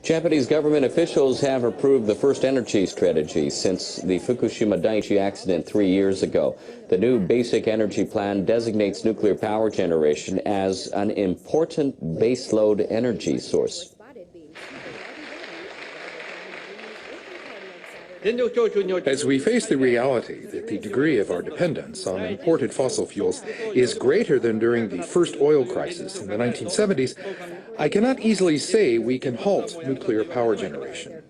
Japanese government officials have approved the first energy strategy since the Fukushima Daiichi accident 3 years ago. The new basic energy plan designates nuclear power generation as an important baseload energy source. As we face the reality that the degree of our dependence on imported fossil fuels is greater than during the first oil crisis in the 1970s, I cannot easily say we can halt nuclear power generation.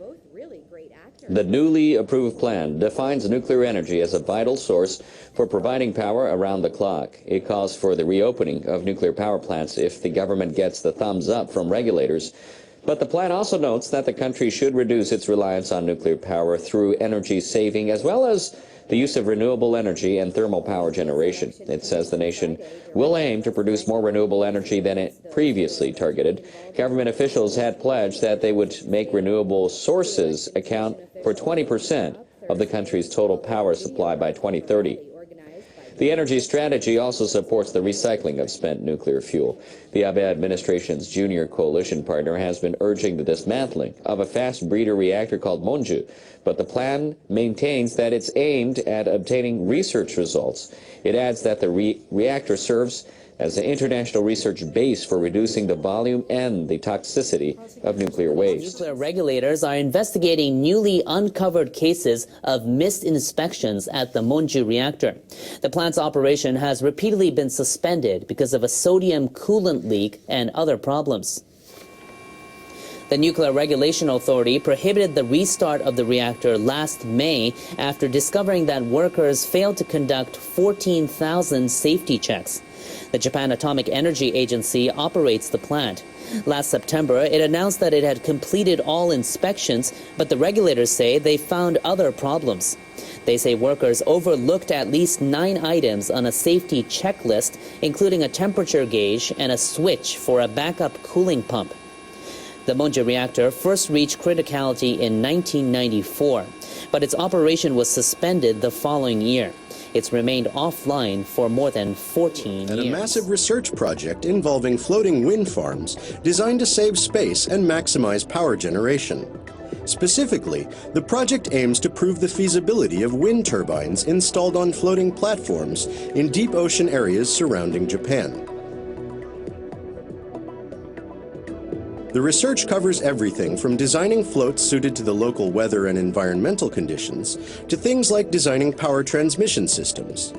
The newly approved plan defines nuclear energy as a vital source for providing power around the clock. It calls for the reopening of nuclear power plants if the government gets the thumbs up from regulators. But the plan also notes that the country should reduce its reliance on nuclear power through energy saving as well as the use of renewable energy and thermal power generation. It says the nation will aim to produce more renewable energy than it previously targeted. Government officials had pledged that they would make renewable sources account for 20% of the country's total power supply by 2030. The energy strategy also supports the recycling of spent nuclear fuel. The Abe administration's junior coalition partner has been urging the dismantling of a fast breeder reactor called Monju, but the plan maintains that it's aimed at obtaining research results. It adds that the reactor serves as an international research base for reducing the volume and the toxicity of nuclear waste. Nuclear regulators are investigating newly uncovered cases of missed inspections at the Monju reactor. The plant's operation has repeatedly been suspended because of a sodium coolant leak and other problems. The Nuclear Regulation Authority prohibited the restart of the reactor last May after discovering that workers failed to conduct 14,000 safety checks. The Japan Atomic Energy Agency operates the plant. Last September, it announced that it had completed all inspections, but the regulators say they found other problems. They say workers overlooked at least 9 items on a safety checklist, including a temperature gauge and a switch for a backup cooling pump. The Monju reactor first reached criticality in 1994, but its operation was suspended the following year. It's remained offline for more than 14 years. And a massive research project involving floating wind farms designed to save space and maximize power generation. Specifically, the project aims to prove the feasibility of wind turbines installed on floating platforms in deep ocean areas surrounding Japan. The research covers everything from designing floats suited to the local weather and environmental conditions to things like designing power transmission systems.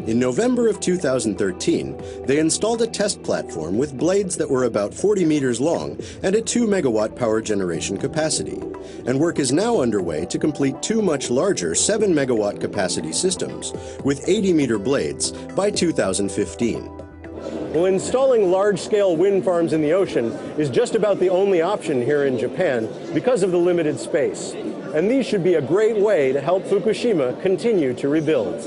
In November of 2013, they installed a test platform with blades that were about 40 meters long and a 2-megawatt power generation capacity. And work is now underway to complete 2 much larger 7-megawatt capacity systems with 80-meter blades by 2015. Well, installing large-scale wind farms in the ocean is just about the only option here in Japan because of the limited space. And these should be a great way to help Fukushima continue to rebuild.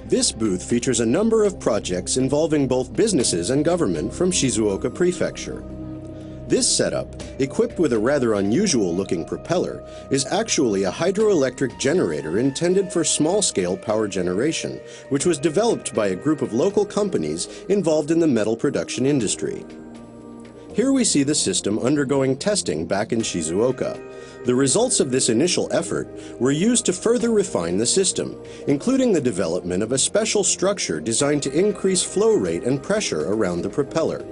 This booth features a number of projects involving both businesses and government from Shizuoka Prefecture. This setup, equipped with a rather unusual-looking propeller, is actually a hydroelectric generator intended for small-scale power generation, which was developed by a group of local companies involved in the metal production industry. Here we see the system undergoing testing back in Shizuoka. The results of this initial effort were used to further refine the system, including the development of a special structure designed to increase flow rate and pressure around the propeller.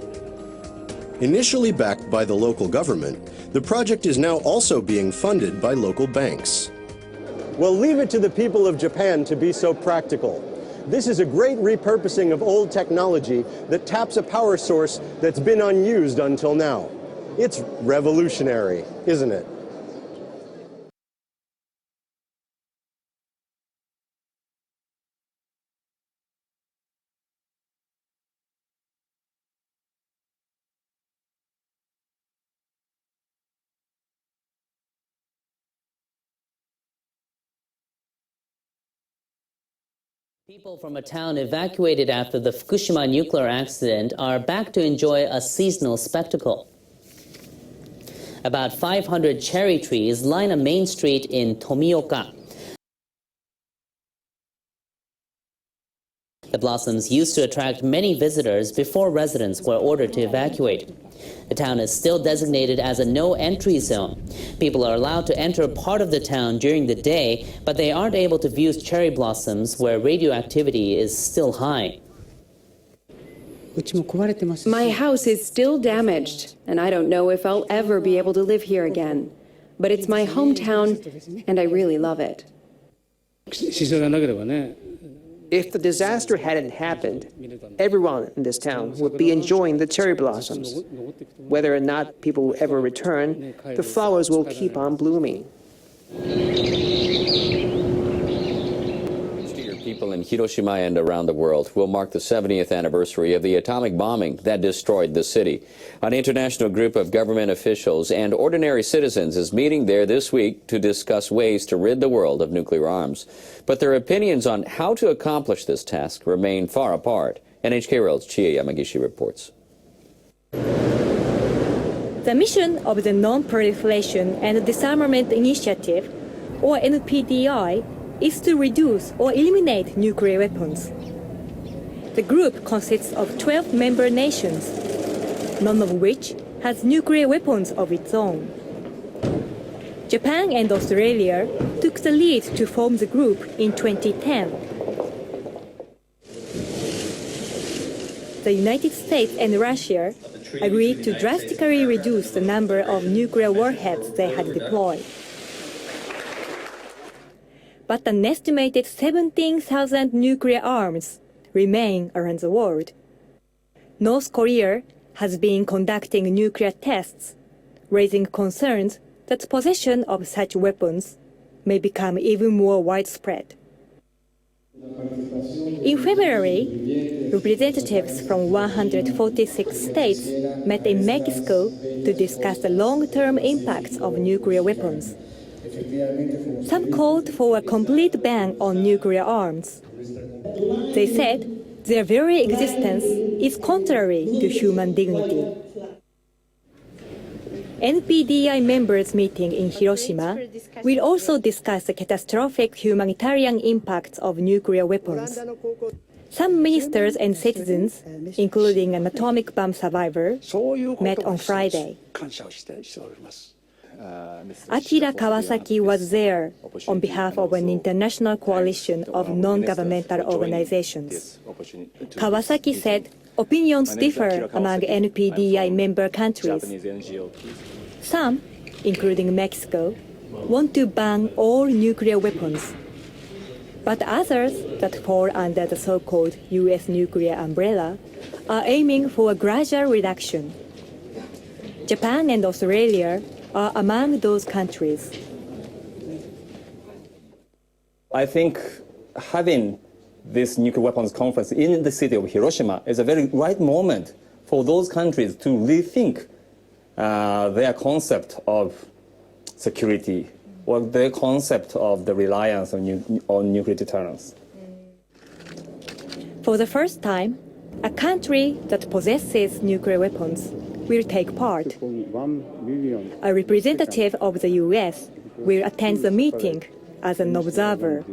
Initially backed by the local government, the project is now also being funded by local banks. Well, leave it to the people of Japan to be so practical. This is a great repurposing of old technology that taps a power source that's been unused until now. It's revolutionary, isn't it? People from a town evacuated after the Fukushima nuclear accident are back to enjoy a seasonal spectacle. About 500 cherry trees line a main street in Tomioka. The blossoms used to attract many visitors before residents were ordered to evacuate. The town is still designated as a no-entry zone. People are allowed to enter part of the town during the day, but they aren't able to view cherry blossoms where radioactivity is still high. My house is still damaged, and I don't know if I'll ever be able to live here again. But it's my hometown, and I really love it. If the disaster hadn't happened, everyone in this town would be enjoying the cherry blossoms. Whether or not people will ever return, the flowers will keep on blooming. People in Hiroshima and around the world will mark the 70th anniversary of the atomic bombing that destroyed the city. An international group of government officials and ordinary citizens is meeting there this week to discuss ways to rid the world of nuclear arms. But their opinions on how to accomplish this task remain far apart. NHK World's Chie Yamagishi reports. The mission of the Non-Proliferation and Disarmament Initiative, or NPDI, is to reduce or eliminate nuclear weapons. The group consists of 12 member nations, none of which has nuclear weapons of its own. Japan and Australia took the lead to form the group in 2010. The United States and Russia agreed to drastically reduce the number of nuclear warheads they had deployed. But an estimated 17,000 nuclear arms remain around the world. North Korea has been conducting nuclear tests, raising concerns that possession of such weapons may become even more widespread. In February, representatives from 146 states met in Mexico to discuss the long-term impacts of nuclear weapons. Some called for a complete ban on nuclear arms. They said their very existence is contrary to human dignity. NPDI members meeting in Hiroshima will also discuss the catastrophic humanitarian impacts of nuclear weapons. Some ministers and citizens, including an atomic bomb survivor, met on Friday. Akira Kawasaki was there on behalf of an international coalition of non-governmental organizations. Kawasaki said opinions differ among NPDI member countries. Some, including Mexico, want to ban all nuclear weapons. But others that fall under the so-called U.S. nuclear umbrella are aiming for a gradual reduction. Japan and Australia are among those countries. I think having this nuclear weapons conference in the city of Hiroshima is a very right moment for those countries to rethink their concept of security or their concept of the reliance on nuclear deterrence. For the first time, a country that possesses nuclear weapons will take part. A representative of the U.S. will attend the meeting as an observer.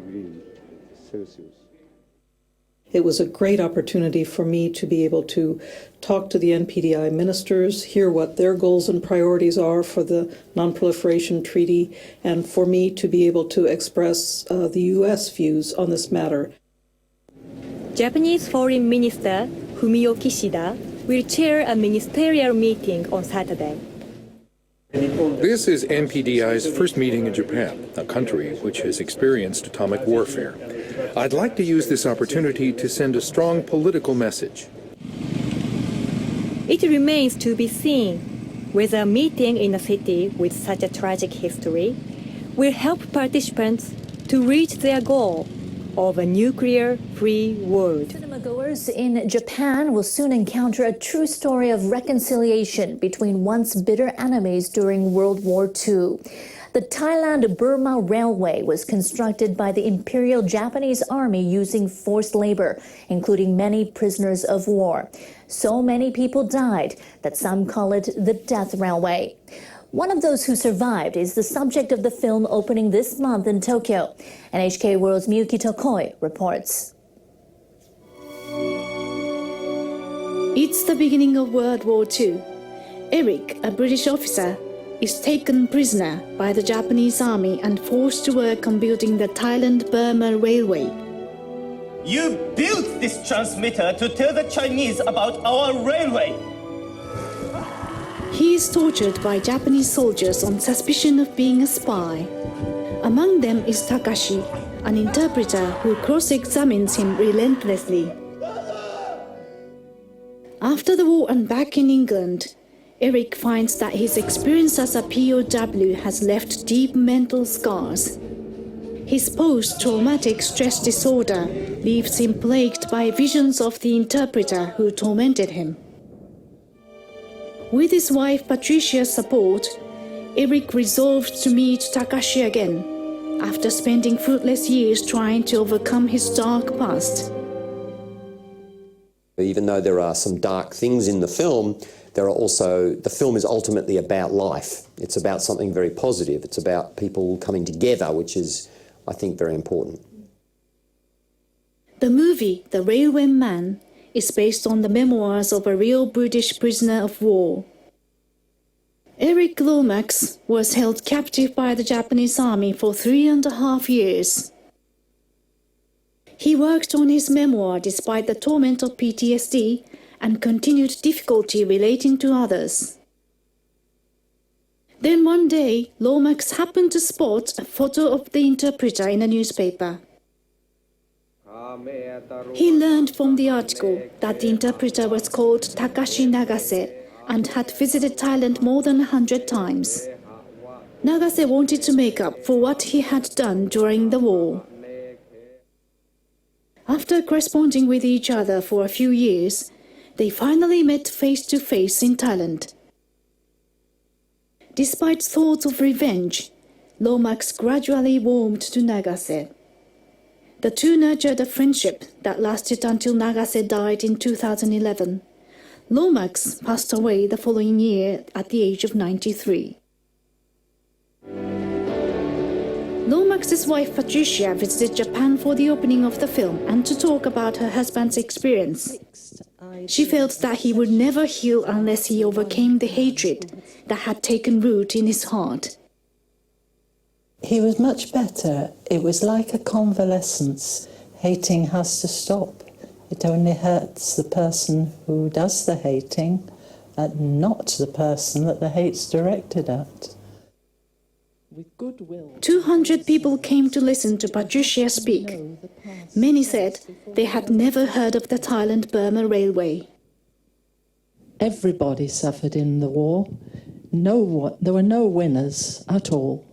It was a great opportunity for me to be able to talk to the NPDI ministers, hear what their goals and priorities are for the Non-Proliferation Treaty, and for me to be able to express the U.S. views on this matter. Japanese Foreign Minister Fumio Kishida will chair a ministerial meeting on Saturday. This is NPDI's first meeting in Japan, a country which has experienced atomic warfare. I'd like to use this opportunity to send a strong political message. It remains to be seen whether a meeting in a city with such a tragic history will help participants to reach their goal of a nuclear-free world. Cinemagoers in Japan will soon encounter a true story of reconciliation between once bitter enemies during World War II. The Thailand-Burma Railway was constructed by the Imperial Japanese Army using forced labor, including many prisoners of war. So many people died that some call it the Death Railway. One of those who survived is the subject of the film opening this month in Tokyo. NHK World's Miyuki Tokoi reports. It's the beginning of World War II. Eric, a British officer, is taken prisoner by the Japanese army and forced to work on building the Thailand-Burma Railway. You built this transmitter to tell the Chinese about our railway. He is tortured by Japanese soldiers on suspicion of being a spy. Among them is Takashi, an interpreter who cross-examines him relentlessly. After the war and back in England, Eric finds that his experience as a POW has left deep mental scars. His post-traumatic stress disorder leaves him plagued by visions of the interpreter who tormented him. With his wife Patricia's support, Eric resolved to meet Takashi again, after spending fruitless years trying to overcome his dark past. Even though there are some dark things in the film, the film is ultimately about life. It's about something very positive. It's about people coming together, which is, I think, very important. The movie, The Railway Man, is based on the memoirs of a real British prisoner of war. Eric Lomax was held captive by the Japanese army for 3.5 years. He worked on his memoir despite the torment of PTSD and continued difficulty relating to others. Then one day, Lomax happened to spot a photo of the interpreter in a newspaper. He learned from the article that the interpreter was called Takashi Nagase and had visited Thailand more than 100 times. Nagase wanted to make up for what he had done during the war. After corresponding with each other for a few years, they finally met face-to-face in Thailand. Despite thoughts of revenge, Lomax gradually warmed to Nagase. The two nurtured a friendship that lasted until Nagase died in 2011. Lomax passed away the following year at the age of 93. Lomax's wife Patricia visited Japan for the opening of the film and to talk about her husband's experience. She felt that he would never heal unless he overcame the hatred that had taken root in his heart. He was much better. It was like a convalescence. Hating has to stop. It only hurts the person who does the hating and not the person that the hate's directed at. With goodwill. 200 people came to listen to Patricia speak. Many said they had never heard of the Thailand-Burma Railway. Everybody suffered in the war. There were no winners at all.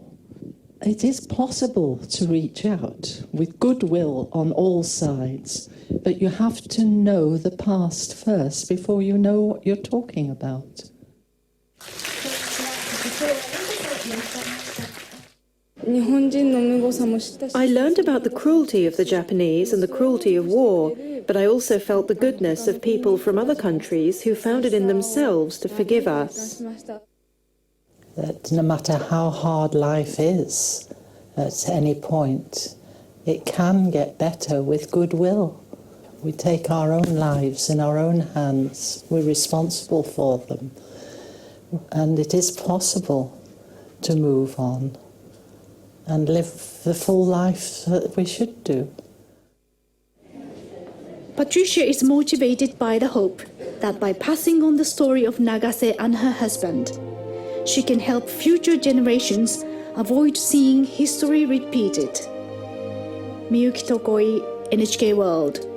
It is possible to reach out with goodwill on all sides, but you have to know the past first before you know what you're talking about. I learned about the cruelty of the Japanese and the cruelty of war, but I also felt the goodness of people from other countries who found it in themselves to forgive us. That no matter how hard life is at any point, it can get better with goodwill. We take our own lives in our own hands. We're responsible for them. And it is possible to move on and live the full life that we should do. Patricia is motivated by the hope that by passing on the story of Nagase and her husband, she can help future generations avoid seeing history repeated. Miyuki Tokoi, NHK World.